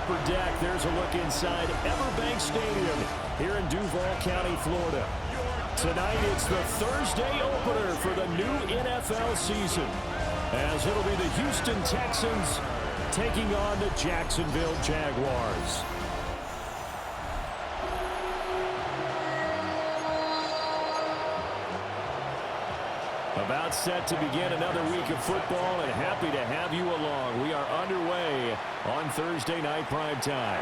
upper deck. There's a look inside Everbank Stadium here in Duval County, Florida. Tonight, it's the Thursday opener for the new NFL season, as it'll be the Houston Texans taking on the Jacksonville Jaguars. About set to begin another week of football, and happy to have you along. We are underway on Thursday night primetime.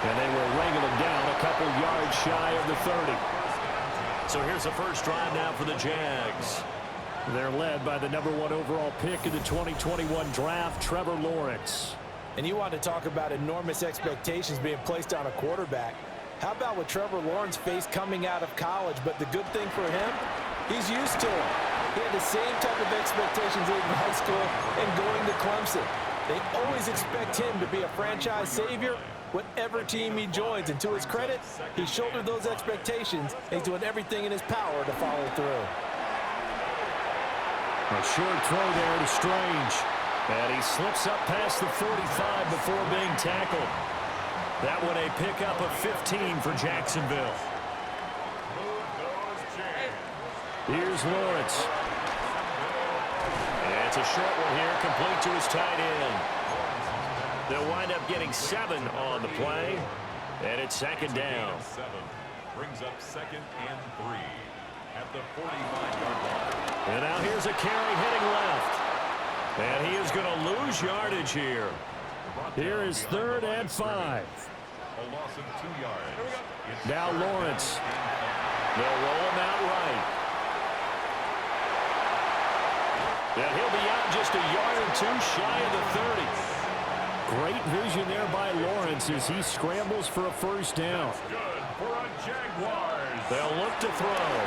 And they will wrangle them down a couple yards shy of the 30. So here's the first drive now for the Jags. They're led by the #1 overall pick in the 2021 draft, Trevor Lawrence. And you want to talk about enormous expectations being placed on a quarterback. How about what Trevor Lawrence faced coming out of college? But the good thing for him, he's used to it. He had the same type of expectations leaving high school and going to Clemson. They always expect him to be a franchise savior, whatever team he joins. And to his credit, he shouldered those expectations, and he's doing everything in his power to follow through. A short throw there to Strange. And he slips up past the 45 before being tackled. That one a pickup of 15 for Jacksonville. Here's Lawrence. And it's a short one here, complete to his tight end. They'll wind up getting 7 on the play. And it's second down. Brings up 2nd and 3 at the 45-yard line. And now here's a carry heading left. And he is going to lose yardage here. Here is 3rd and 5. A loss of 2 yards. Now Lawrence. They'll roll him out right. And he'll be out just a yard or 2 shy of the 30. Great vision there by Lawrence as he scrambles for a first down. That's good for a Jaguars. They'll look to throw.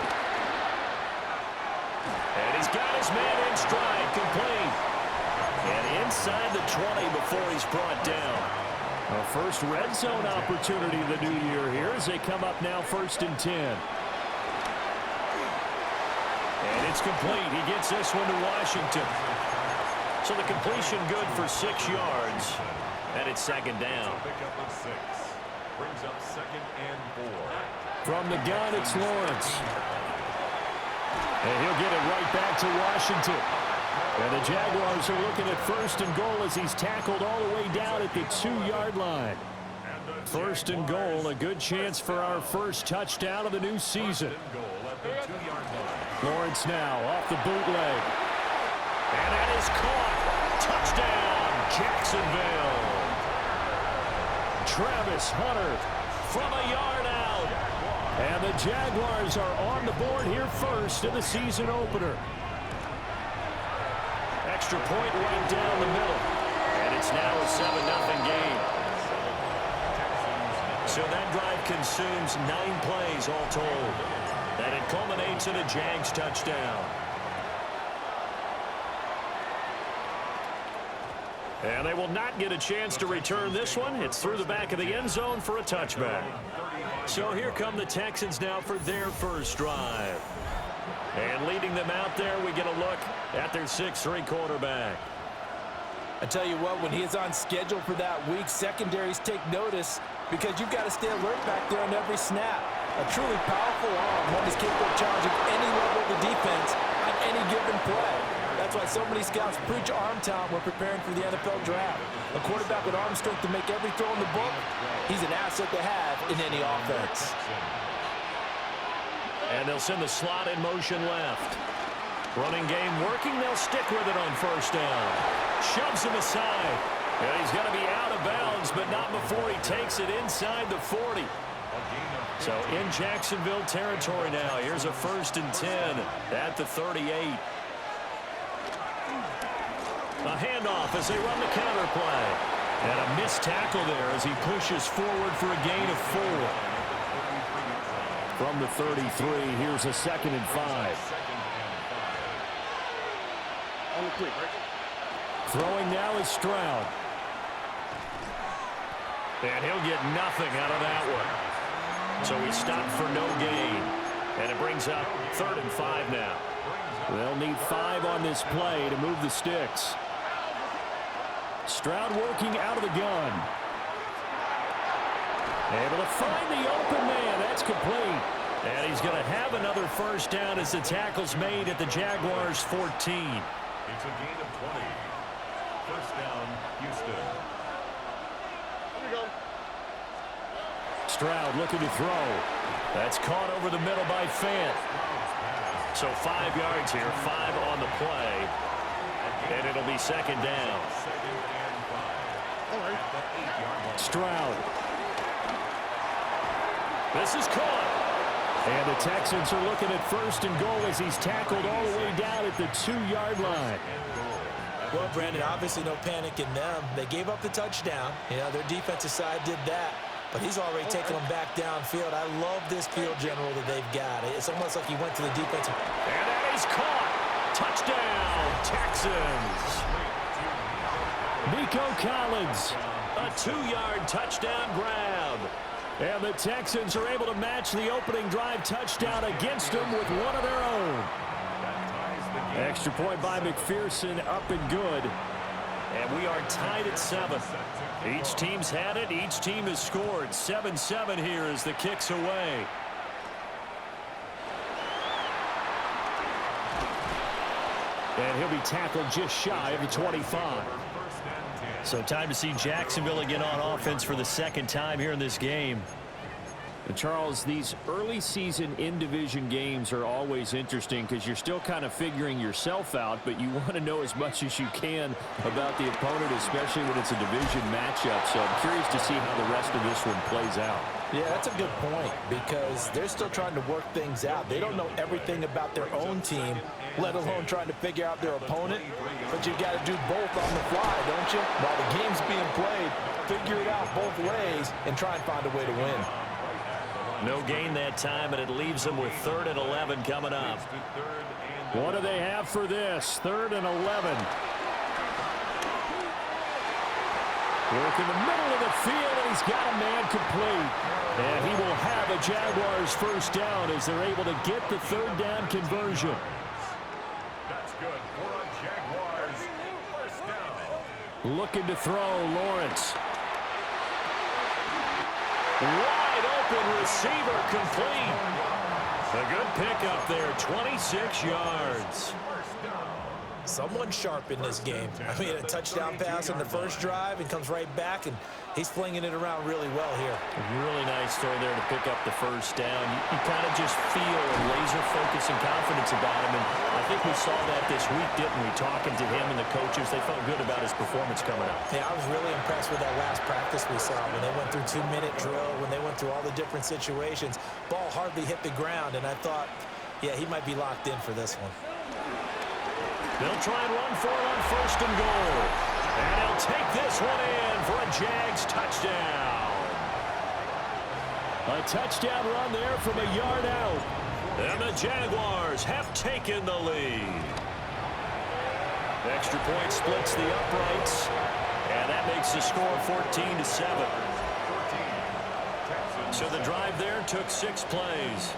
And he's got his man in stride, complete. And inside the 20 before he's brought down. A first red zone opportunity of the new year here as they come up now 1st and 10. And it's complete. He gets this one to Washington. So the completion good for 6 yards. And it's second down. Pickup of 6. Brings up 2nd and 4. From the gun, it's Lawrence. And he'll get it right back to Washington. And the Jaguars are looking at 1st and goal as he's tackled all the way down at the 2-yard line. 1st and goal, a good chance for our first touchdown of the new season. Lawrence now off the bootleg. And that is caught. Touchdown, Jacksonville. Travis Hunter from a yard out. And the Jaguars are on the board here first in the season opener. Extra point right down the middle. And it's now a 7-0 game. So that drive consumes 9 plays all told. And it culminates in a Jags touchdown. And they will not get a chance to return this one. It's through the back of the end zone for a touchback. So here come the Texans now for their first drive. And leading them out there, we get a look at their 6'3" quarterback. I tell you what, when he is on schedule for that week, secondaries take notice because you've got to stay alert back there on every snap. A truly powerful arm, one is capable of challenging any level of the defense on any given play. That's why so many scouts preach arm talent when preparing for the NFL draft. A quarterback with arm strength to make every throw in the book, he's an asset to have in any offense. And they'll send the slot in motion left. Running game working. They'll stick with it on 1st down. Shoves him aside. And he's going to be out of bounds, but not before he takes it inside the 40. So in Jacksonville territory now. Here's a 1st and 10 at the 38. A handoff as they run the counter play. And a missed tackle there as he pushes forward for a gain of 4. From the 33, here's a 2nd and 5. Throwing now is Stroud. And he'll get nothing out of that one. So he stopped for no gain. And it brings up 3rd and 5 now. They'll need 5 on this play to move the sticks. Stroud working out of the gun. Able to find the open man. That's complete. And he's going to have another first down as the tackle's made at the Jaguars 14. It's a gain of 20. First down, Houston. Stroud looking to throw. That's caught over the middle by Fant. So 5 yards here, 5 on the play. And it'll be second down. Stroud. This is caught. And the Texans are looking at first and goal as he's tackled all the way down at the 2-yard line. Well, Brandon, obviously no panic in them. They gave up the touchdown. You know, their defensive side did that. But he's already taken them back downfield. I love this field general that they've got. It's almost like he went to the defensive. And that is caught. Touchdown, Texans. Nico Collins, a 2-yard touchdown grab. And the Texans are able to match the opening drive touchdown against them with one of their own. Extra point by McPherson, up and good. And we are tied at 7. Each team's had it. Each team has scored. 7-7 here as the kick's away. And he'll be tackled just shy of the 25. So time to see Jacksonville again on offense for the second time here in this game. And Charles, these early season in-division games are always interesting because you're still kind of figuring yourself out, but you want to know as much as you can about the opponent, especially when it's a division matchup. So I'm curious to see how the rest of this one plays out. Yeah, that's a good point because they're still trying to work things out. They don't know everything about their own team, let alone trying to figure out their opponent. But you got to do both on the fly, don't you? While the game's being played, figure it out both ways and try and find a way to win. No gain that time, and it leaves them with 3rd and 11 coming up. What do they have for this? 3rd and 11. Work in the middle of the field, and he's got a man complete. And he will have a Jaguars first down as they're able to get the 3rd down conversion. That's good for a Jaguars first down. Looking to throw, Lawrence. Wide open receiver complete. A good pickup there, 26 yards. Someone sharp in this game. I mean, a touchdown pass on the first drive and comes right back, and he's flinging it around really well here. Really nice throw there to pick up the first down. You kind of just feel a laser focus and confidence about him, and I think we saw that this week, didn't we? Talking to him and the coaches, they felt good about his performance coming up. Yeah, I was really impressed with that last practice we saw when they went through 2-minute drill, when they went through all the different situations. Ball hardly hit the ground, and I thought, yeah, he might be locked in for this one. They'll try and run for it on 1st and goal. And he'll take this one in for a Jags touchdown. A touchdown run there from a yard out. And the Jaguars have taken the lead. Extra point splits the uprights. And that makes the score 14-7. So the drive there took 6 plays.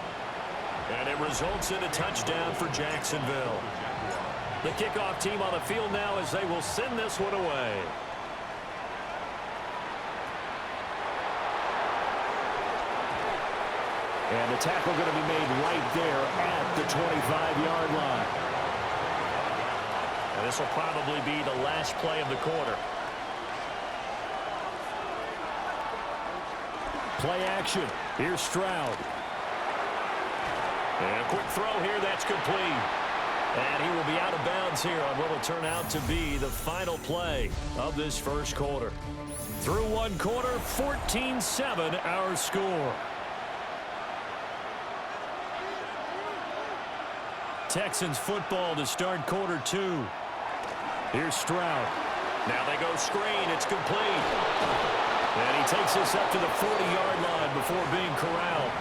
And it results in a touchdown for Jacksonville. The kickoff team on the field now as they will send this one away. And the tackle going to be made right there at the 25-yard line. And this will probably be the last play of the quarter. Play action. Here's Stroud. And a quick throw here. That's complete. And he will be out of bounds here on what will turn out to be the final play of this first quarter. Through one quarter, 14-7 our score. Texans football to start quarter 2. Here's Stroud. Now they go screen. It's complete. And he takes this up to the 40-yard line before being corralled.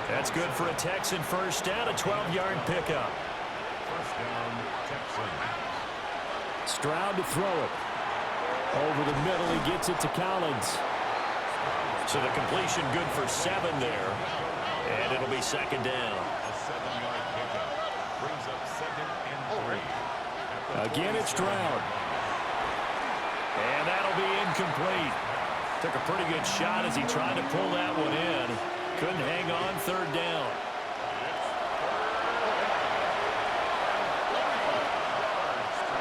That's good for a Texan first down, a 12-yard pickup. Stroud to throw it. Over the middle, he gets it to Collins. So the completion good for 7 there. And it'll be second down. Again, it's Stroud. And that'll be incomplete. Took a pretty good shot as he tried to pull that one in. Couldn't hang on third down.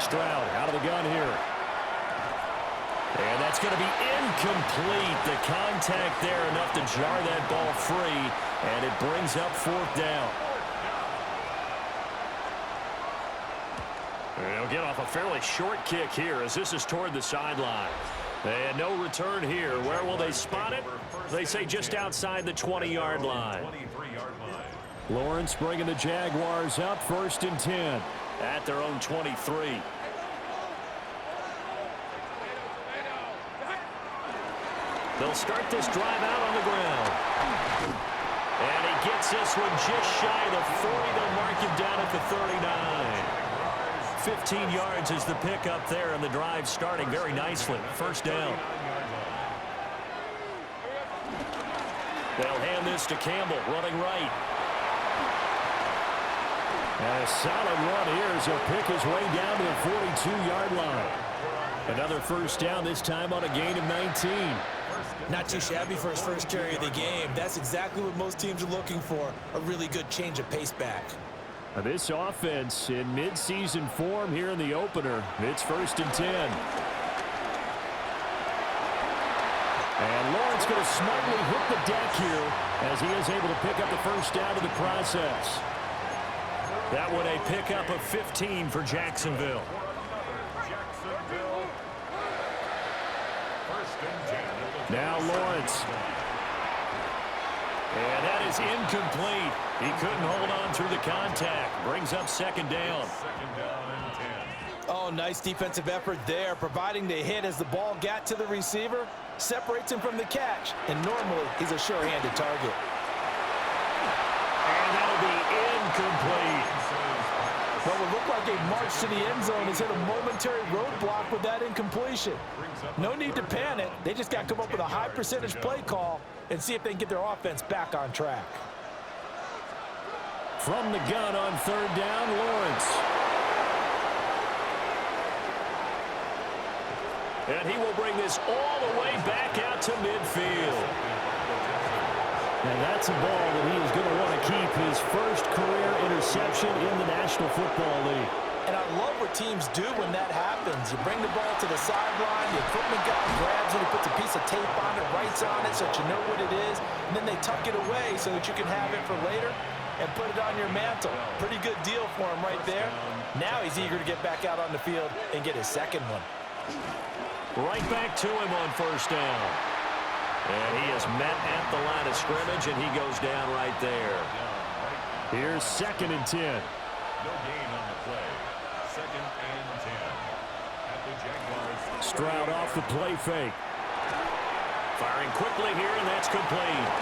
Stroud out of the gun here. And that's going to be incomplete. The contact there enough to jar that ball free, and it brings up fourth down. They'll get off a fairly short kick here as this is toward the sideline. And no return here. Where will they spot it? They say just outside the 20-yard line. Lawrence bringing the Jaguars up 1st and 10 at their own 23. They'll start this drive out on the ground. And he gets this one just shy of the 40. They'll mark him down at the 39. 15 yards is the pickup there, and the drive starting very nicely. First down. They'll hand this to Campbell, running right. And a solid run here as he'll pick his way down to the 42-yard line. Another first down, this time on a gain of 19. Not too shabby for his first carry of the game. That's exactly what most teams are looking for, a really good change of pace back. This offense in midseason form here in the opener. It's 1st and 10. And Lawrence going to smartly hit the deck here as he is able to pick up the first down in the process. That one a pickup of 15 for Jacksonville. Now Lawrence. And that is incomplete. He couldn't hold on through the contact. Brings up second down. Oh, nice defensive effort there, providing the hit as the ball got to the receiver, separates him from the catch, and normally he's a sure-handed target. And that'll be incomplete. Well, it looked like a march to the end zone has hit a momentary roadblock with that incompletion. No need to panic. They just got to come up with a high percentage play call and see if they can get their offense back on track. From the gun on third down, Lawrence. And he will bring this all the way back out to midfield. And that's a ball that he is going to want to keep, his first career interception in the National Football League. And I love what teams do when that happens. You bring the ball to the sideline, the equipment guy grabs it, he puts a piece of tape on it, writes on it so that you know what it is, and then they tuck it away so that you can have it for later and put it on your mantle. Pretty good deal for him right there. Now he's eager to get back out on the field and get his second one. Right back to him on first down. And he is met at the line of scrimmage, and he goes down right there. Here's 2nd and 10. No gain on the play. 2nd and 10. At the Jaguars. Stroud off the play fake. Firing quickly here, and that's complete.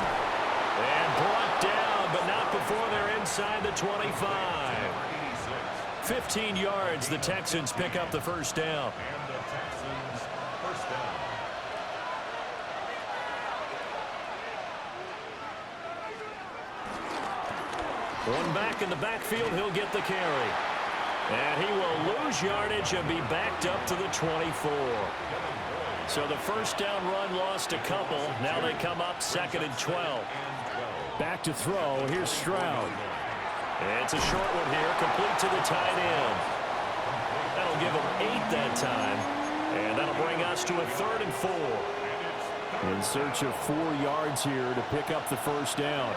And brought down, but not before they're inside the 25. 15 yards, the Texans pick up the first down. And the Texans first down. One back in the backfield, he'll get the carry. And he will lose yardage and be backed up to the 24. So the first down run lost a couple. Now they come up 2nd and 12. Back to throw. Here's Stroud. It's a short one here, complete to the tight end. That'll give him 8 that time. And that'll bring us to a 3rd and 4. In search of 4 yards here to pick up the first down.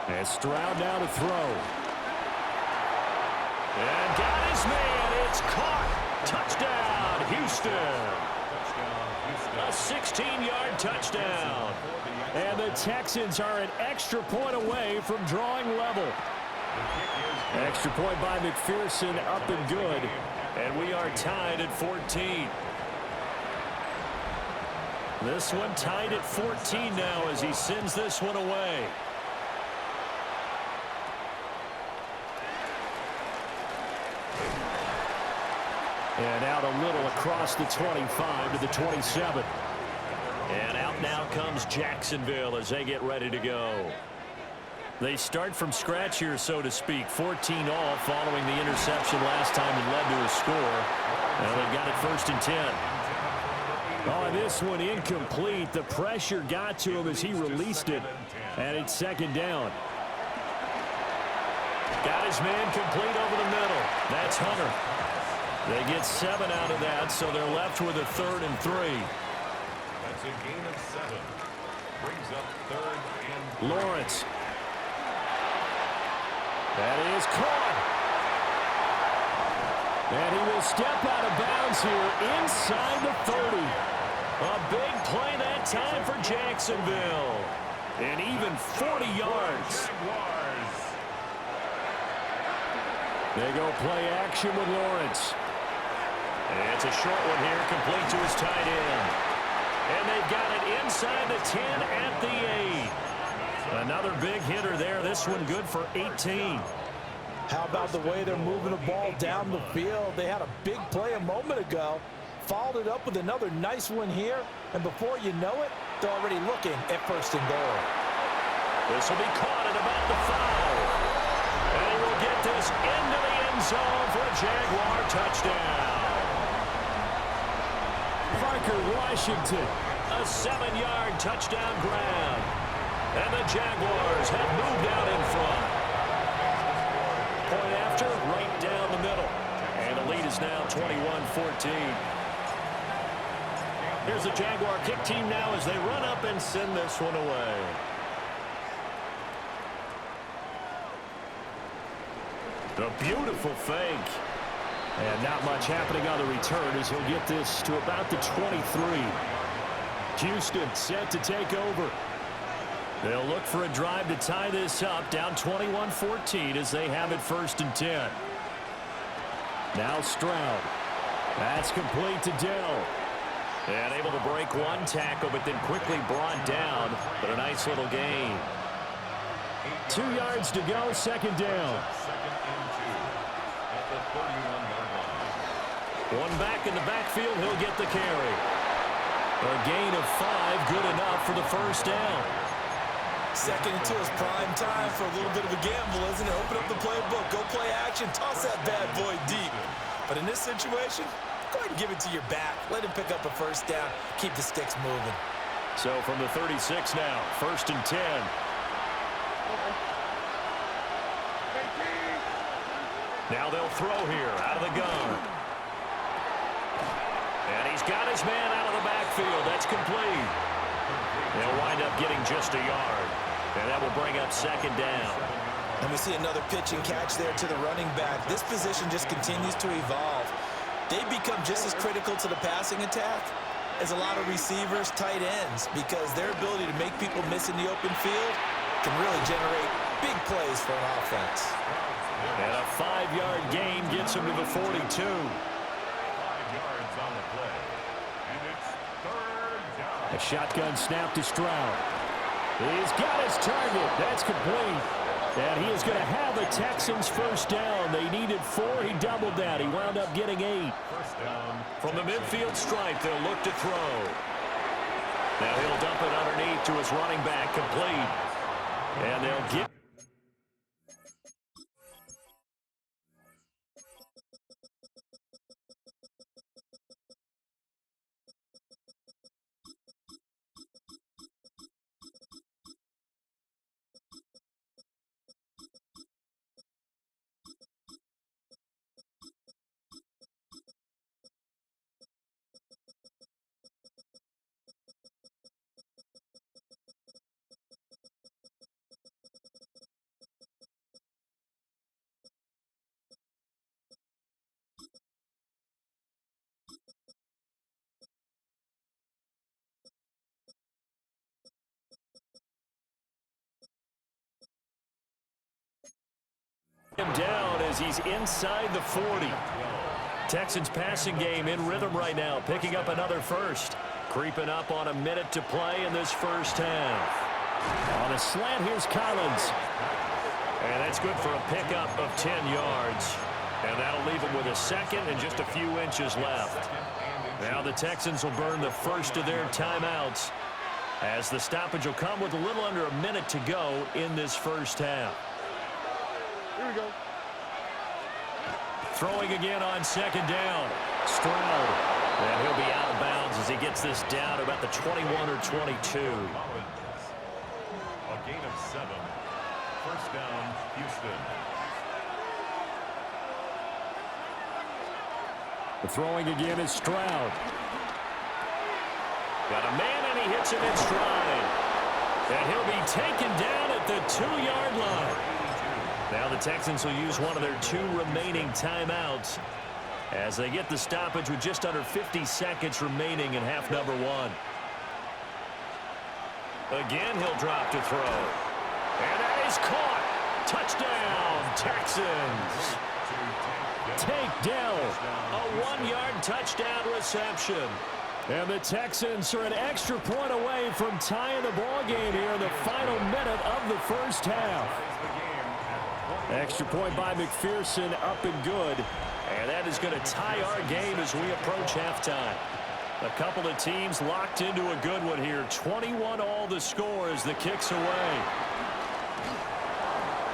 And Stroud now to throw. And got his man. It's caught. Touchdown, Houston. A 16-yard touchdown. And the Texans are an extra point away from drawing level. Extra point by McPherson, up and good. And we are tied at 14. This one tied at 14 now as he sends this one away. And out a little across the 25 to the 27. And out now comes Jacksonville as they get ready to go. They start from scratch here, so to speak. 14 all following the interception last time that led to a score. Now they've got it 1st and 10. Oh, this one incomplete. The pressure got to him as he released it. And it's 2nd down. Got his man complete over the middle. That's Hunter. They get 7 out of that, so they're left with a 3rd and 3. That's a gain of 7. Brings up 3rd and 3. Lawrence. That is caught. And he will step out of bounds here inside the 30. A big play that time for Jacksonville. And even 40 yards. They go play action with Lawrence. And it's a short one here, complete to his tight end. And they've got it inside the 10 at the 8. Another big hitter there. This one good for 18. How about the way they're moving the ball down the field? They had a big play a moment ago. Followed it up with another nice one here. And before you know it, they're already looking at 1st and goal. This will be caught at about the 5. And he will get this into the end zone for a Jaguar touchdown. Parker Washington, a 7-yard touchdown grab. And the Jaguars have moved out in front. Point after, right down the middle. And the lead is now 21-14. Here's the Jaguar kick team now as they run up and send this one away. A beautiful fake. And not much happening on the return as he'll get this to about the 23. Houston set to take over. They'll look for a drive to tie this up, down 21-14 as they have it 1st and 10. Now Stroud. That's complete to Dell. And able to break one tackle, but then quickly brought down. But a nice little gain. 2 yards to go, 2nd down. 2nd and 2 at the 31-yard line. One back in the backfield, he'll get the carry. A gain of 5, good enough for the 1st down. 2nd and 2 is prime time for a little bit of a gamble, isn't it? Open up the playbook, go play action, toss that bad boy deep. But in this situation, go ahead and give it to your back. Let him pick up a 1st down, keep the sticks moving. So from the 36 now, 1st and 10. Now they'll throw here out of the gun. And he's got his man out of the backfield. That's complete. They'll wind up getting just a yard. And that will bring up 2nd down. And we see another pitch and catch there to the running back. This position just continues to evolve. They become just as critical to the passing attack as a lot of receivers, tight ends, because their ability to make people miss in the open field can really generate big plays for an offense. And a 5-yard gain gets him to the 42. 5 yards on the play. And it's 3rd down. A shotgun snap to Stroud. He's got his target. That's complete. And he is going to have the Texans 1st down. They needed 4. He doubled that. He wound up getting 8. 1st down. From the midfield stripe, they'll look to throw. Now he'll dump it underneath to his running back, complete. And they'll get... him down as he's inside the 40. Texans passing game in rhythm right now, picking up another 1st. Creeping up on a minute to play in this 1st half. On a slant, here's Collins. And that's good for a pickup of 10 yards. And that'll leave him with a 2nd and just a few inches left. Now the Texans will burn the 1st of their timeouts. as the stoppage will come with a little under a minute to go in this first half. Here we go. Throwing again on second down. Stroud. And he'll be out of bounds as he gets this down to about the 21 or 22. A gain of 7. First down, Houston. The throwing again is Stroud. Got a man, and he hits him in stride. And he'll be taken down at the 2-yard line. Now the Texans will use one of their 2 remaining timeouts as they get the stoppage with just under 50 seconds remaining in half number 1. Again, he'll drop to throw. And that is caught. Touchdown, Texans. Takedown. A 1-yard touchdown reception. And the Texans are an extra point away from tying the ball game here in the final minute of the first half. Extra point by McPherson, up and good. And that is going to tie our game as we approach halftime. A couple of teams locked into a good one here. 21 all the score as the kick's away.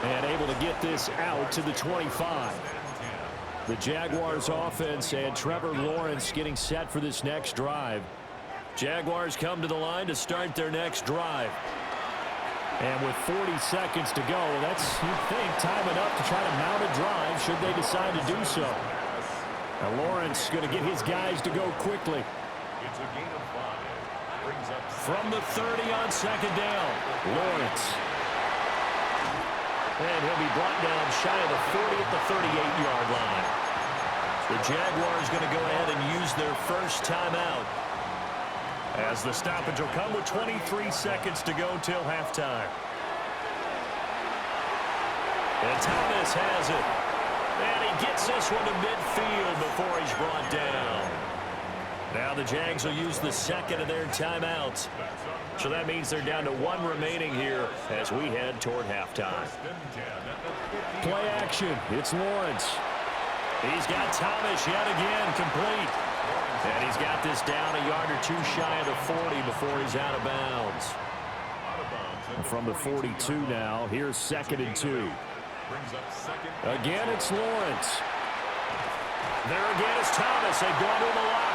And able to get this out to the 25. The Jaguars offense and Trevor Lawrence getting set for this next drive. Jaguars come to the line to start their next drive. And with 40 seconds to go, that's, you'd think, time enough to try to mount a drive should they decide to do so. Now Lawrence going to get his guys to go quickly. It's a gain of 5. Brings up From the 30 on second down, Lawrence. And he'll be brought down shy of the 40 at the 38-yard line. The Jaguars going to go ahead and use their first timeout as the stoppage will come with 23 seconds to go till halftime. And Thomas has it. And he gets this one to midfield before he's brought down. Now the Jags will use the second of their timeouts. So that means they're down to 1 remaining here as we head toward halftime. Play action. It's Lawrence. He's got Thomas yet again complete. And he's got this down a yard or 2 shy of the 40 before he's out of bounds. From the 42 now, here's 2nd and 2. Again, it's Lawrence. There again is Thomas. They've gone to the lock.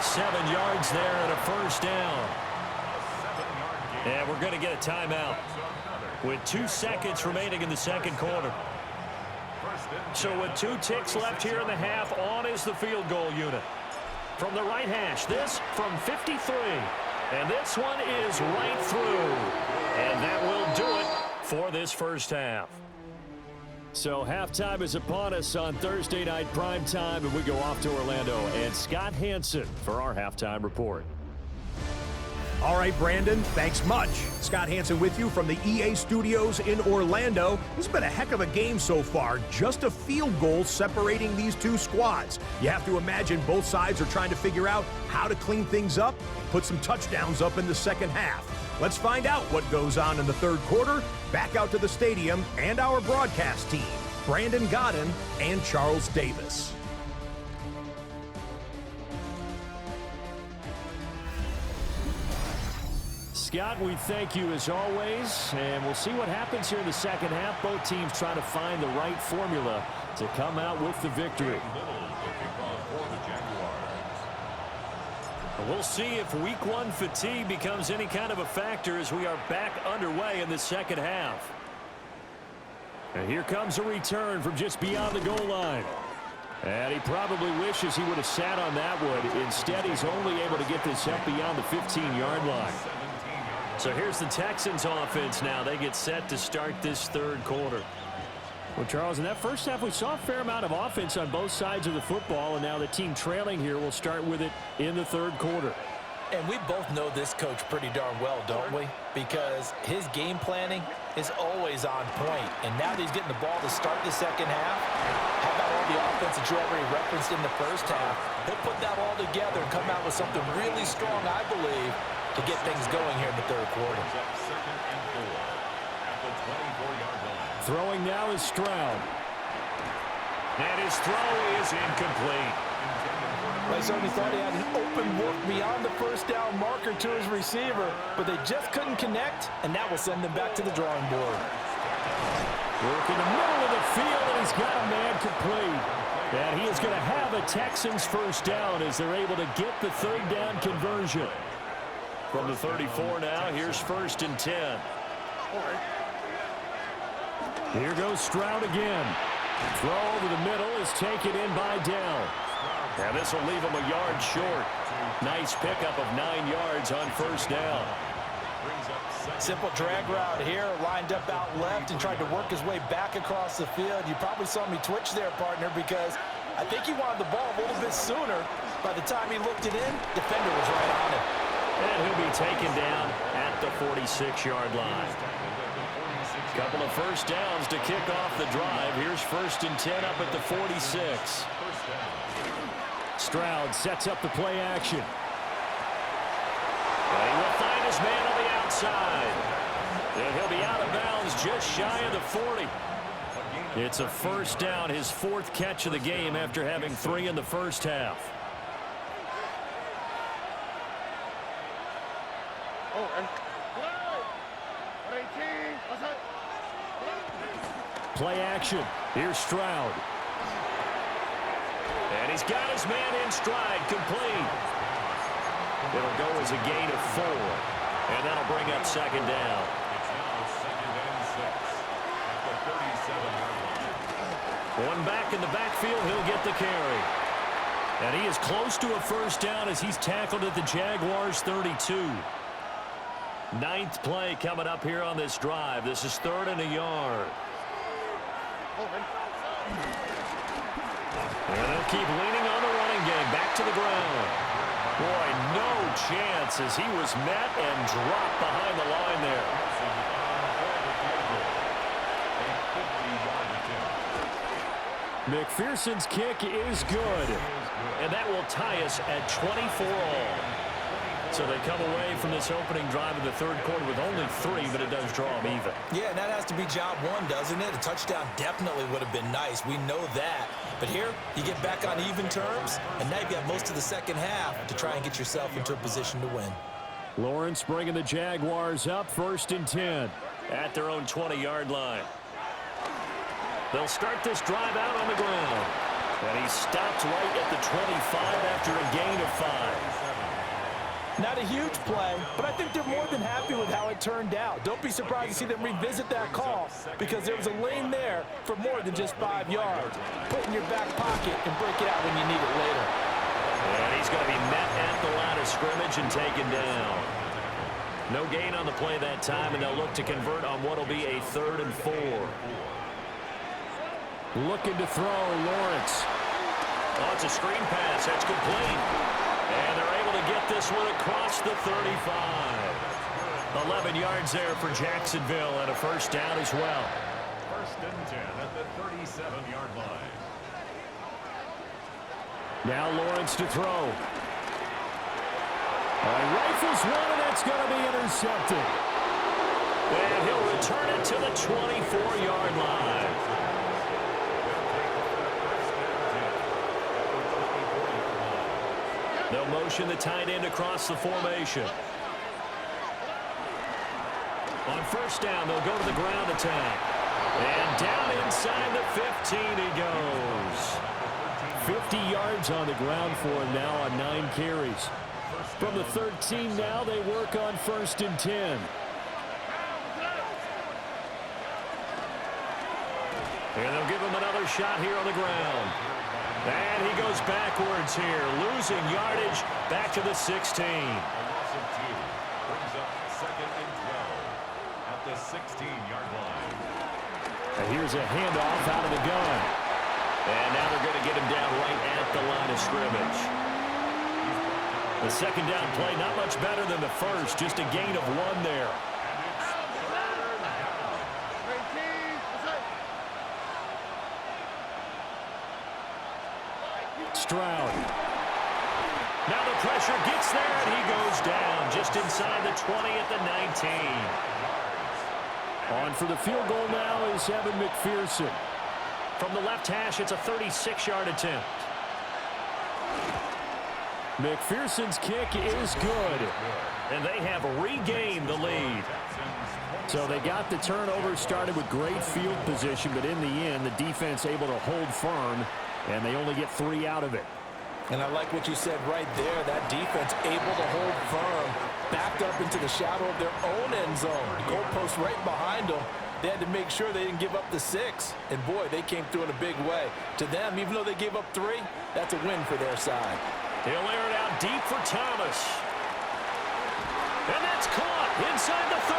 7 yards there and a first down. And we're going to get a timeout with 2 seconds remaining in the second quarter. So with 2 ticks left here in the half, on is the field goal unit. From the right hash, this from 53. And this one is right through. And that will do it for this first half. So halftime is upon us on Thursday night primetime, and we go off to Orlando. And Scott Hansen for our halftime report. All right, Brandon, thanks much. Scott Hansen with you from the EA Studios in Orlando. This has been a heck of a game so far. Just a field goal separating these 2 squads. You have to imagine both sides are trying to figure out how to clean things up, put some touchdowns up in the second half. Let's find out what goes on in the third quarter. Back out to the stadium and our broadcast team, Brandon Godden and Charles Davis. Scott, we thank you as always, and we'll see what happens here in the second half. Both teams trying to find the right formula to come out with the victory. We'll see if week 1 fatigue becomes any kind of a factor as we are back underway in the second half. And here comes a return from just beyond the goal line. And he probably wishes he would have sat on that one. Instead, he's only able to get this up beyond the 15-yard line. So here's the Texans offense now. They get set to start this third quarter. Well, Charles, in that first half, we saw a fair amount of offense on both sides of the football, and now the team trailing here will start with it in the third quarter. And we both know this coach pretty darn well, don't we? Because his game planning is always on point. And now that he's getting the ball to start the second half, how about all the offense that you already referenced in the first half? He'll put that all together and come out with something really strong, I believe, to get things going here in the third quarter. Throwing now is Stroud. And his throw is incomplete. I certainly thought he had an open look beyond the first down marker to his receiver, but they just couldn't connect, and that will send them back to the drawing board. Work in the middle of the field, and he's got a man complete. And he is going to have a Texans first down as they're able to get the third down conversion. From the 34 now, here's 1st and 10. Here goes Stroud again. Throw over the middle is taken in by Dell. And this will leave him a yard short. Nice pickup of 9 yards on first down. Simple drag route here, lined up out left and tried to work his way back across the field. You probably saw me twitch there, partner, because I think he wanted the ball a little bit sooner. By the time he looked it in, defender was right on him. And he'll be taken down at the 46-yard line. Couple of first downs to kick off the drive. Here's 1st and 10 up at the 46. Stroud sets up the play action. And he will find his man on the outside. And he'll be out of bounds just shy of the 40. It's a first down, his 4th catch of the game after having 3 in the first half. Play action. Here's Stroud. And he's got his man in stride, complete. It'll go as a gain of 4. And that'll bring up 2nd down. It's now 2nd and 6 at the 37-yard line. One back in the backfield, he'll get the carry. And he is close to a first down as he's tackled at the Jaguars 32. 9th play coming up here on this drive. This is 3rd and a yard. And they'll keep leaning on the running game. Back to the ground. Boy, no chance as he was met and dropped behind the line there. McPherson's kick is good. And that will tie us at 24 all. So they come away from this opening drive in the 3rd quarter with only 3, but it does draw them even. Yeah, and that has to be job 1, doesn't it? A touchdown definitely would have been nice. We know that. But here, you get back on even terms, and now you've got most of the second half to try and get yourself into a position to win. Lawrence bringing the Jaguars up 1st and 10 at their own 20-yard line. They'll start this drive out on the ground. And he stopped right at the 25 after a gain of 5. Not a huge play, but I think they're more than happy with how it turned out. Don't be surprised to see them revisit that call because there was a lane there for more than just 5 yards. Put it in your back pocket and break it out when you need it later. And he's going to be met at the line of scrimmage and taken down. No gain on the play that time, and they'll look to convert on what will be a 3rd and 4. Looking to throw, Lawrence. Oh, it's a screen pass. That's complete. And they're able to get this one across the 35. 11 yards there for Jacksonville and a first down as well. 1st and 10 at the 37-yard line. Now Lawrence to throw. Rifles one, and that's going to be intercepted. And he'll return it to the 24-yard line. They'll motion the tight end across the formation. On first down, they'll go to the ground attack. And down inside the 15 he goes. 50 yards on the ground for him now on 9 carries. From the 13 now, they work on 1st and 10. And they'll give him another shot here on the ground. And he goes backwards here, losing yardage back to the 16. A loss of 2 brings up 2nd and 12 at the 16-yard line. And here's a handoff out of the gun. And now they're going to get him down right at the line of scrimmage. The second down play, not much better than the first, just a gain of 1 there. Stroud. Now the pressure gets there, and he goes down just inside the 20 at the 19. On for the field goal now is Evan McPherson. From the left hash, it's a 36-yard attempt. McPherson's kick is good. And they have regained the lead. So they got the turnover, started with great field position, but in the end, the defense able to hold firm, and they only get 3 out of it. And I like what you said right there. That defense able to hold firm, backed up into the shadow of their own end zone. Goalpost right behind them. They had to make sure they didn't give up the 6. And, boy, they came through in a big way. To them, even though they gave up 3, that's a win for their side. He'll air it out deep for Thomas. And that's caught inside the 30.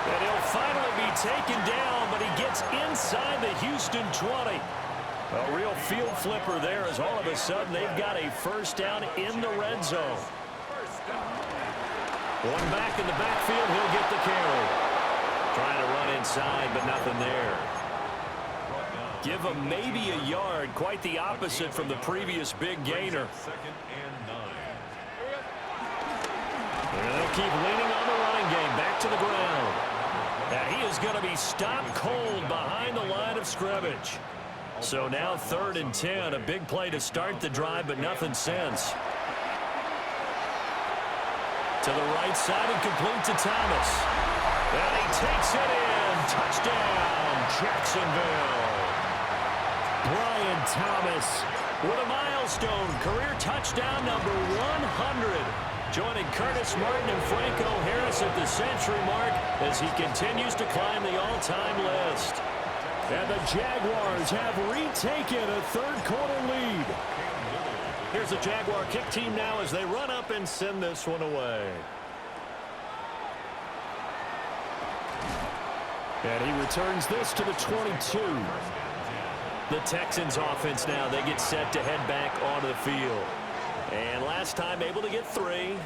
And he'll finally be taken down, but he gets inside the Houston 20. A real field flipper there as all of a sudden they've got a first down in the red zone. One back in the backfield, he'll get the carry. Trying to run inside, but nothing there. Give him maybe a yard, quite the opposite from the previous big gainer. And they'll keep leaning on the running game, back to the ground. And he is going to be stopped cold behind the line of scrimmage. So now 3rd and 10, a big play to start the drive, but nothing since. To the right side and complete to Thomas. And he takes it in. Touchdown, Jacksonville. Brian Thomas with a milestone career touchdown number 100. Joining Curtis Martin and Franco Harris at the century mark as he continues to climb the all-time list. And the Jaguars have retaken a 3rd quarter lead. Here's the Jaguar kick team now as they run up and send this one away. And he returns this to the 22. The Texans offense now, they get set to head back onto the field. And last time able to get 3.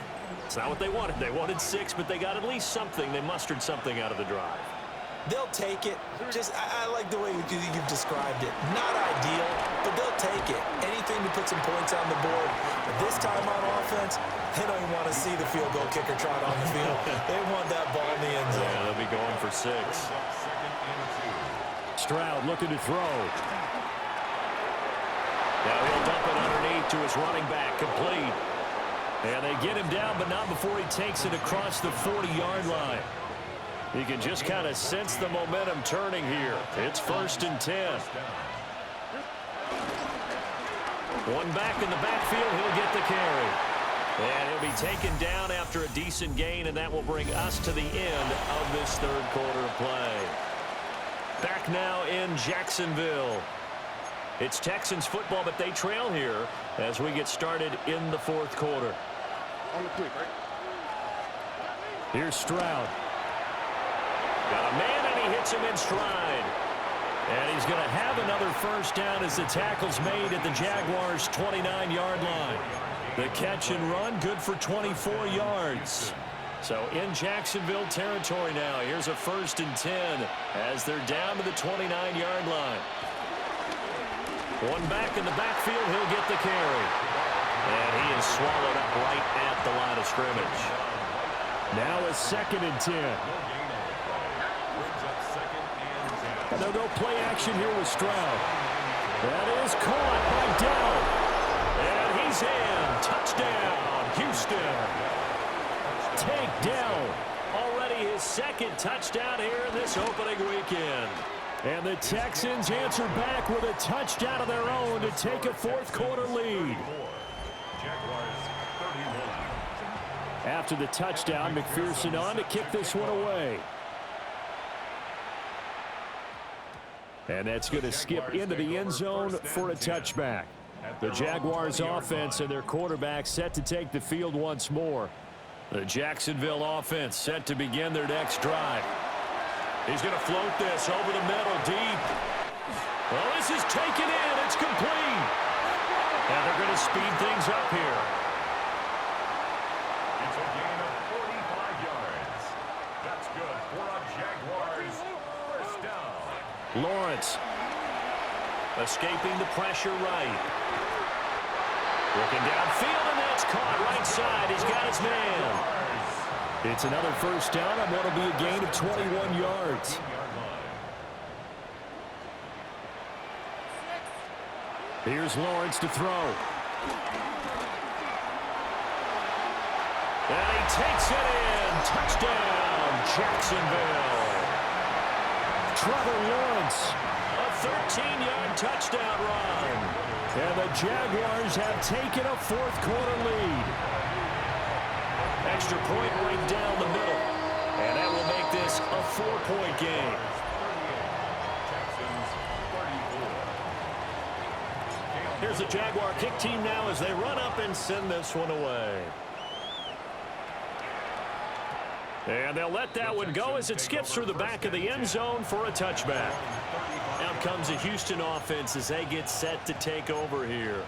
It's not what they wanted. They wanted 6, but they got at least something. They mustered something out of the drive. They'll take it. I like the way you've described it. Not ideal, but they'll take it. Anything to put some points on the board. But this time on offense, they don't even want to see the field goal kicker trot on the field. They want that ball in the end zone. Yeah, they'll be going for 6. Stroud looking to throw. Now he'll dump it underneath to his running back, complete. And they get him down, but not before he takes it across the 40-yard line. You can just kind of sense the momentum turning here. It's 1st and 10. One back in the backfield, he'll get the carry. And he'll be taken down after a decent gain, and that will bring us to the end of this 3rd quarter of play. Back now in Jacksonville. It's Texans football, but they trail here as we get started in the 4th quarter. On the quick, right? Here's Stroud. Got a man, and he hits him in stride. And he's going to have another first down as the tackle's made at the Jaguars' 29-yard line. The catch and run, good for 24 yards. So in Jacksonville territory now. Here's a 1st and 10 as they're down to the 29-yard line. One back in the backfield, he'll get the carry. And he is swallowed up right at the line of scrimmage. Now a 2nd and 10. And they'll go play action here with Stroud. That is caught by Dell. And he's in. Touchdown, Houston. Take Dell. Already his 2nd touchdown here in this opening weekend. And the Texans answer back with a touchdown of their own to take a 4th quarter lead. After the touchdown, McPherson on to kick this one away. And that's going to skip into the end zone for a touchback. The Jaguars offense and their quarterback set to take the field once more. The Jacksonville offense set to begin their next drive. He's going to float this over the middle deep. Well, this is taken in. It's complete. And they're going to speed things up here. It's a gain of 45 yards. That's good for a Jaguars first down. Lawrence escaping the pressure right. Looking downfield, and that's caught right side. He's got his man. It's another first down on what will be a gain of 21 yards. Here's Lawrence to throw. takes it in. Touchdown, Jacksonville. Trevor Lawrence, a 13-yard touchdown run. And the Jaguars have taken a fourth-quarter lead. Extra point right down the middle. And that will make this a 4-point game. Here's the Jaguar kick team now as they run up and send this one away. And they'll let that one go as it skips through the back of the end zone for a touchback. Out comes the Houston offense as they get set to take over here.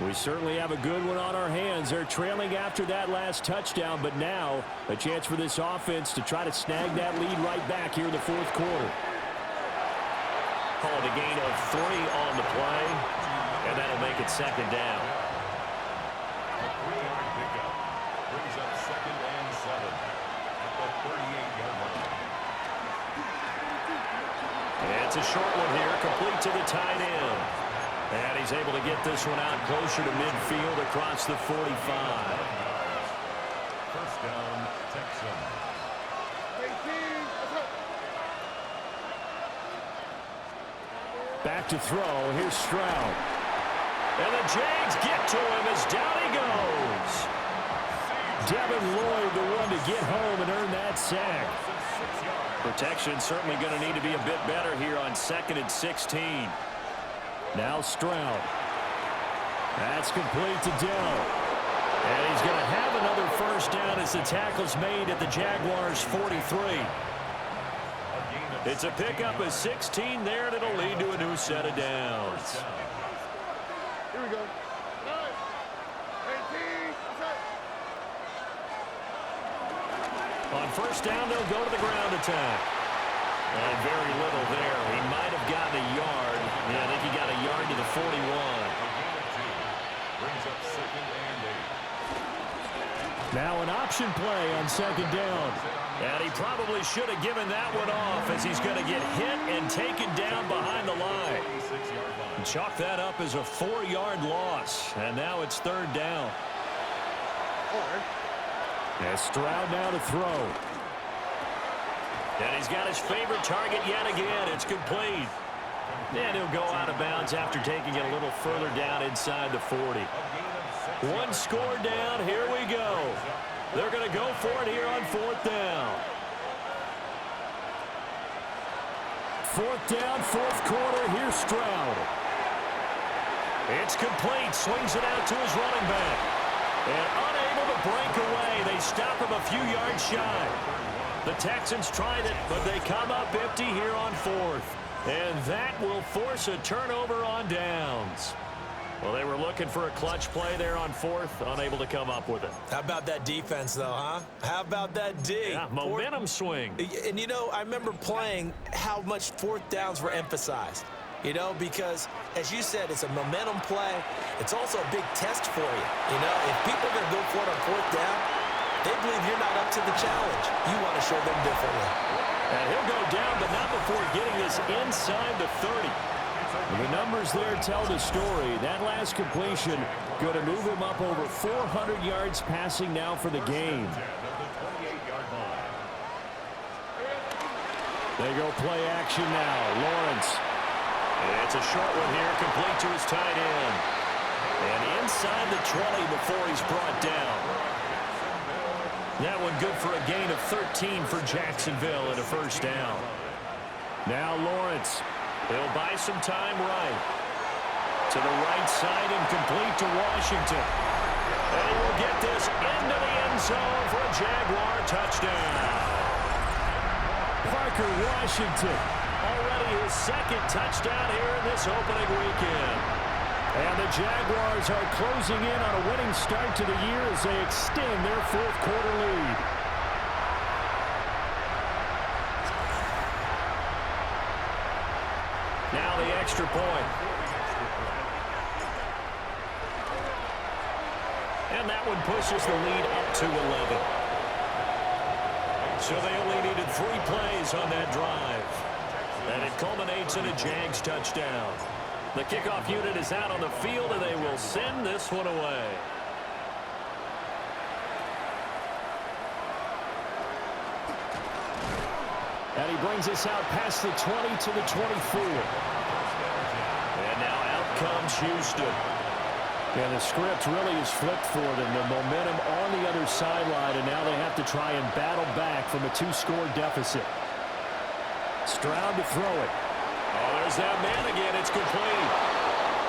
We certainly have a good one on our hands. They're trailing after that last touchdown, but now a chance for this offense to try to snag that lead right back here in the fourth quarter. Called a gain of 3 on the play, and that'll make it second down. A 3-yard pickup brings up 2nd and 7 at the 38-yard line. And it's a short one here, complete to the tight end. And he's able to get this one out closer to midfield across the 45. First down, Texans. Back to throw. Here's Stroud. And the Jags get to him as down he goes. Devin Lloyd, the one to get home and earn that sack. Protection certainly going to need to be a bit better here on 2nd and 16. Now Stroud. That's complete to Dell. And he's going to have another first down as the tackle's made at the Jaguars' 43. It's a pickup of 16 there, and it'll lead to a new set of downs. Here we go. 18. On first down, they'll go to the ground attack. And very little there. He might have gotten a yard. Yeah, I think he got a yard to the 41. Brings up 2nd and 8. Now an option play on 2nd down. And he probably should have given that one off as he's going to get hit and taken down behind the line. And chalk that up as a 4-yard loss. And now it's 3rd down. As Stroud now to throw. And he's got his favorite target yet again. It's complete. And he'll go out of bounds after taking it a little further down inside the 40. One score down. Here we go. They're going to go for it here on 4th down. 4th down, 4th quarter. Here's Stroud. It's complete. Swings it out to his running back. And unable to break away. They stop him a few yards shy. The Texans tried it, but they come up empty here on 4th. And that will force a turnover on downs. Well, they were looking for a clutch play there on 4th, unable to come up with it. How about that defense, though, huh? How about that D? Yeah, momentum swing. And, you know, I remember playing how much 4th downs were emphasized. You know, because, as you said, it's a momentum play. It's also a big test for you. You know, if people are going to go for it on 4th down, they believe you're not up to the challenge. You want to show them differently. And he'll go down, but not before getting this inside the 30. The numbers there tell the story. That last completion going to move him up over 400 yards passing now for the game. They go play action now. Lawrence. It's a short one here, complete to his tight end. And inside the 20 before he's brought down. That one good for a gain of 13 for Jacksonville and a first down. Now Lawrence. He'll buy some time right. To the right side and complete to Washington. And he will get this into the end zone for a Jaguar touchdown. Parker Washington, already his 2nd touchdown here in this opening weekend. And the Jaguars are closing in on a winning start to the year as they extend their 4th quarter lead. Now the extra point. And that one pushes the lead up to 11. So they only needed 3 plays on that drive. And it culminates in a Jags touchdown. The kickoff unit is out on the field, and they will send this one away. And he brings us out past the 20 to the 24. And now out comes Houston. And the script really is flipped for them. The momentum on the other sideline, and now they have to try and battle back from a 2-score deficit. Stroud to throw it. Oh, there's that man again. It's complete.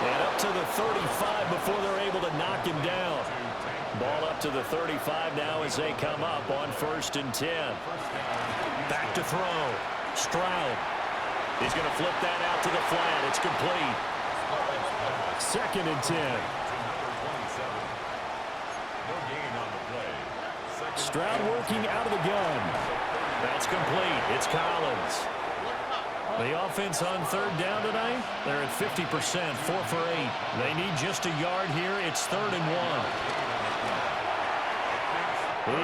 And up to the 35 before they're able to knock him down. Ball up to the 35 now as they come up on 1st and 10. Back to throw. Stroud. He's going to flip that out to the flat. It's complete. 2nd and 10. Stroud working out of the gun. That's complete. It's Collins. The offense on 3rd down tonight, they're at 50%, 4 for 8. They need just a yard here. It's 3rd and 1.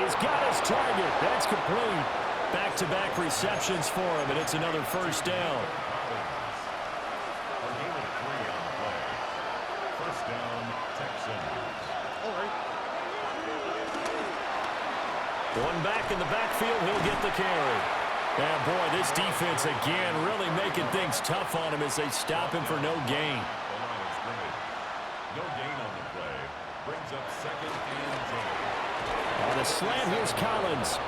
He's got his target. That's complete. Back-to-back receptions for him, and it's another 1st down. One back in the backfield, he'll get the carry. And boy, this defense again really making things tough on him as they stop him for no gain. No gain on the play. Brings up 2nd and 10. On a slant, here's Collins.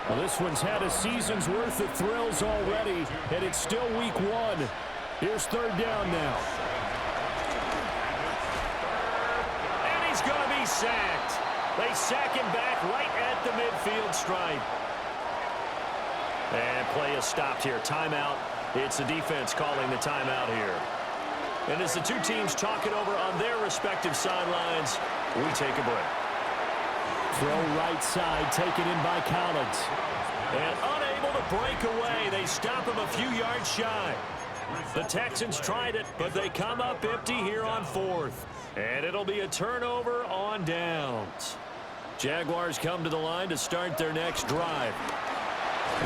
Well, this one's had a season's worth of thrills already, and it's still week 1. Here's 3rd down now. And he's going to be sacked. They sack him back right at the midfield stripe. And play is stopped here. Timeout. It's the defense calling the timeout here. And as the two teams talk it over on their respective sidelines, we take a break. Throw right side, taken in by Collins. And unable to break away. They stop him a few yards shy. The Texans tried it, but they come up empty here on 4th. And it'll be a turnover on downs. Jaguars come to the line to start their next drive.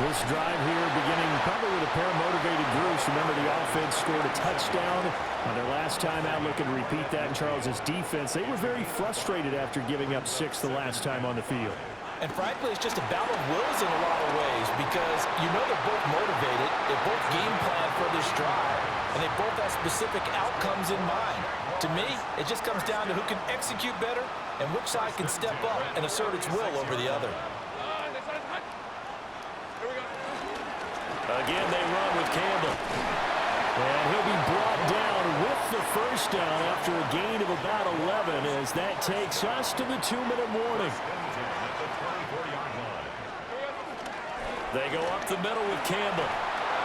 This drive here beginning probably with a pair of motivated groups. Remember, the offense scored a touchdown on their last time out. Looking to repeat that in Charles's defense. They were very frustrated after giving up 6 the last time on the field. And frankly, it's just a battle of wills in a lot of ways because you know they're both motivated. They both game plan for this drive. And they both have specific outcomes in mind. To me, it just comes down to who can execute better and which side can step up and assert its will over the other. Again, they run with Campbell. And he'll be brought down with the 1st down after a gain of about 11 as that takes us to the 2-minute warning. They go up the middle with Campbell.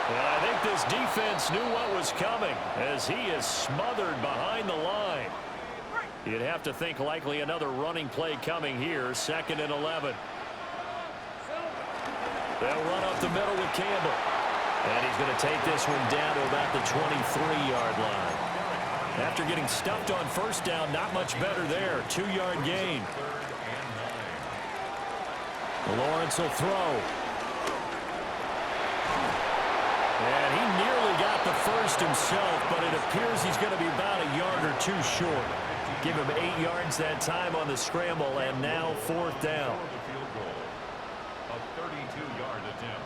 And I think this defense knew what was coming as he is smothered behind the line. You'd have to think likely another running play coming here, 2nd and 11. They'll run up the middle with Campbell. And he's going to take this one down to about the 23-yard line. After getting stuffed on 1st down, not much better there. 2-yard gain. Lawrence will throw. And he nearly got the 1st himself, but it appears he's going to be about a yard or 2 short. Give him 8 yards that time on the scramble, and now 4th down. A 32-yard attempt.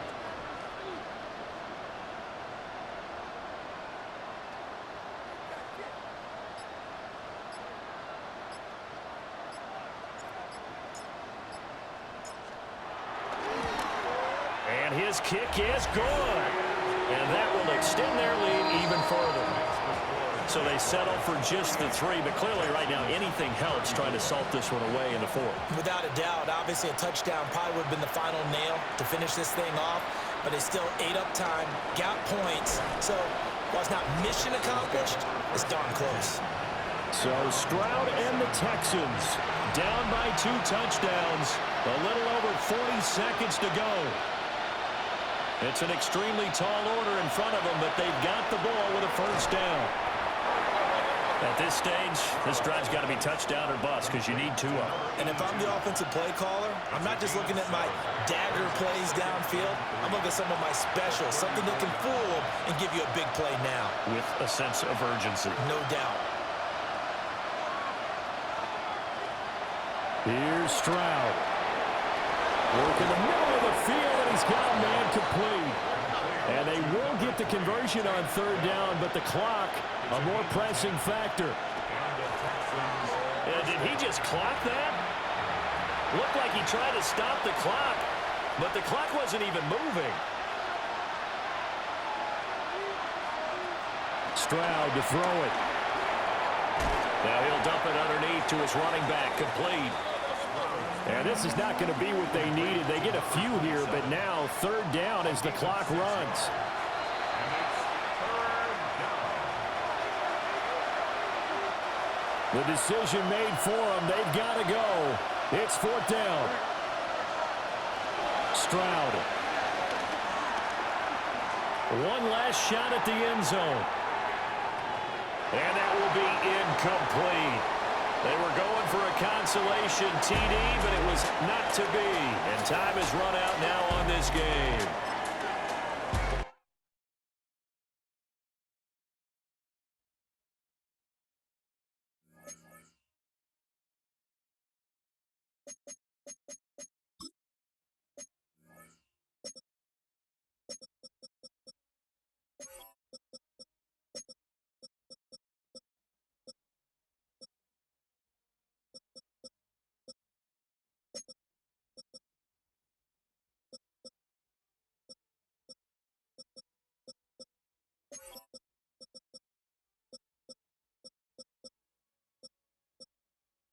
And his kick is good. And that will extend their lead even further. So they settle for just the 3, but clearly right now anything helps trying to salt this one away in the 4th. Without a doubt, obviously a touchdown probably would have been the final nail to finish this thing off, but it's still ate up time, got points. So while it's not mission accomplished, it's darn close. So Stroud and the Texans down by 2 touchdowns, a little over 40 seconds to go. It's an extremely tall order in front of them, but they've got the ball with a 1st down. At this stage, this drive's got to be touchdown or bust because you need 2 of them. And if I'm the offensive play caller, I'm not just looking at my dagger plays downfield. I'm looking at some of my specials, something that can fool them and give you a big play now. With a sense of urgency. No doubt. Here's Stroud. Working the middle of the field, and he's got a man complete. And they will get the conversion on third down, but the clock, a more pressing factor. And did he just clock that? Looked like he tried to stop the clock, but the clock wasn't even moving. Stroud to throw it. Now he'll dump it underneath to his running back, complete. And this is not going to be what they needed. They get a few here, but now third down as the clock runs. The decision made for them. They've got to go. It's fourth down. Stroud. One last shot at the end zone. And that will be incomplete. They were going for a consolation TD, but it was not to be. And time has run out now on this game.